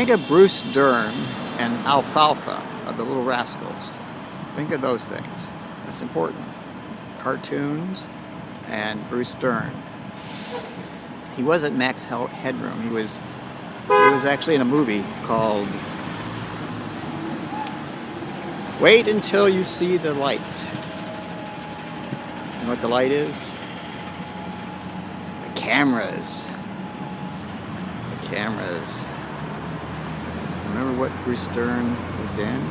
Think of Bruce Dern and Alfalfa of the Little Rascals. Think of those things. That's important. Cartoons and Bruce Dern. He wasn't Max Headroom. He was actually in a movie called Wait Until You See the Light. You know what the light is? The cameras. The cameras. Remember what Bruce Dern was in?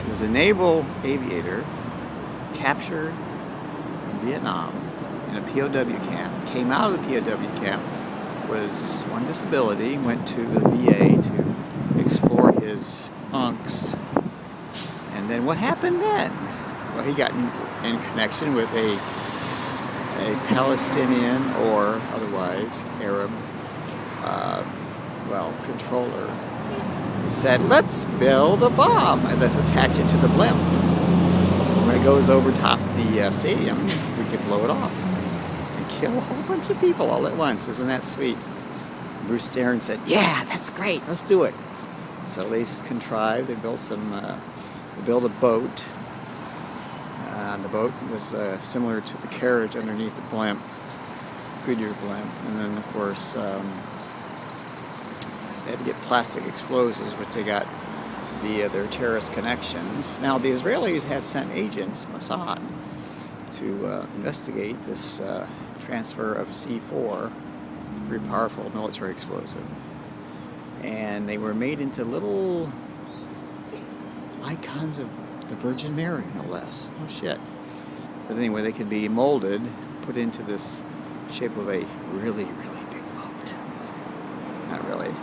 He was a naval aviator captured in Vietnam in a POW camp. Came out of the POW camp, was on disability, went to the VA to explore his angst. And then what happened then? Well, he got in connection with a Palestinian or otherwise Arab controller. He said, let's build a bomb and let's attach it to the blimp. When it goes over top the stadium, we could blow it off and kill a whole bunch of people all at once. Isn't that sweet? Bruce Dern said, yeah, that's great, let's do it. So they contrived, they built they built a boat. The boat was similar to the carriage underneath the blimp, Goodyear blimp. And then, of course, they had to get plastic explosives, which they got via their terrorist connections. Now, the Israelis had sent agents, Mossad, to investigate this transfer of C4, very powerful military explosive. And they were made into little icons of the Virgin Mary, no less. No shit. But anyway, they could be molded, put into this shape of a really, really big boat. Not really.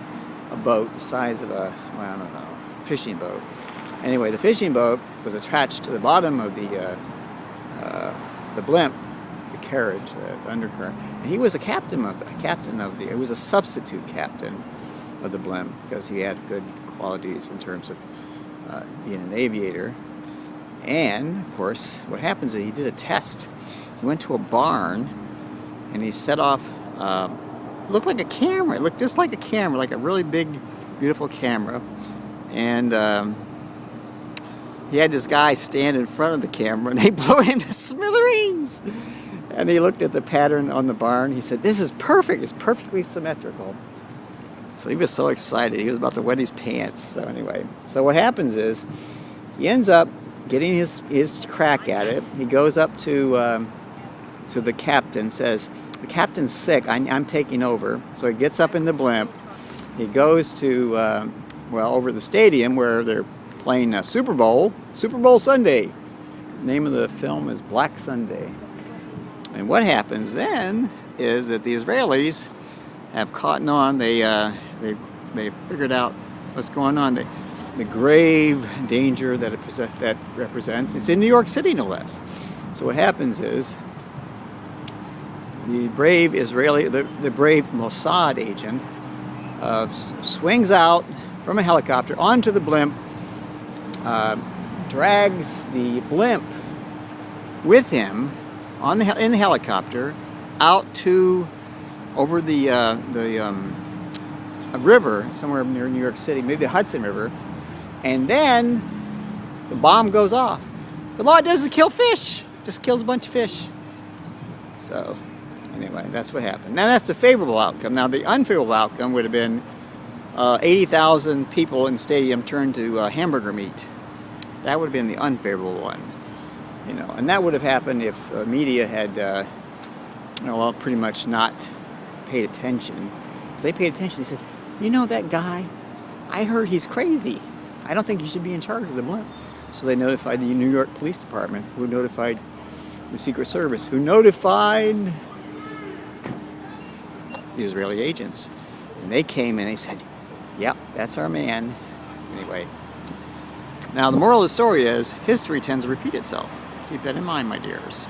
A boat the size of a, well, I don't know, fishing boat. Anyway, the fishing boat was attached to the bottom of the blimp, the carriage, the undercurrent. And he was a captain of the, it was a substitute captain of the blimp because he had good qualities in terms of being an aviator. And, of course, what happens is he did a test. He went to a barn and he set off, it looked like a camera. It looked just like a camera, like a really big, beautiful camera. And he had this guy stand in front of the camera and they blew him to smithereens. And he looked at the pattern on the barn. He said, this is perfect. It's perfectly symmetrical. So he was so excited. He was about to wet his pants. So anyway, so what happens is he ends up getting his crack at it. He goes up to the captain, says, the captain's sick, I'm taking over. So he gets up in the blimp. He goes to, over the stadium where they're playing Super Bowl Sunday. The name of the film is Black Sunday. And what happens then is that the Israelis have caught on. They figured out what's going on. The grave danger that that represents. It's in New York City, no less. So what happens is the brave the brave Mossad agent swings out from a helicopter onto the blimp, drags the blimp with him in the helicopter out to over the a river somewhere near New York City, maybe the Hudson River, and then the bomb goes off. But all it does is kill fish. Just kills a bunch of fish. So anyway, that's what happened. Now that's the favorable outcome. Now the unfavorable outcome would have been 80,000 people in the stadium turned to hamburger meat. That would have been the unfavorable one. You know, and that would have happened if media had, pretty much not paid attention. So they paid attention. They said, you know that guy? I heard he's crazy. I don't think he should be in charge of the blimp. So they notified the New York Police Department, who notified the Secret Service, who notified the Israeli agents. And they came and they said, yep, that's our man. Anyway. Now the moral of the story is, history tends to repeat itself. Keep that in mind, my dears.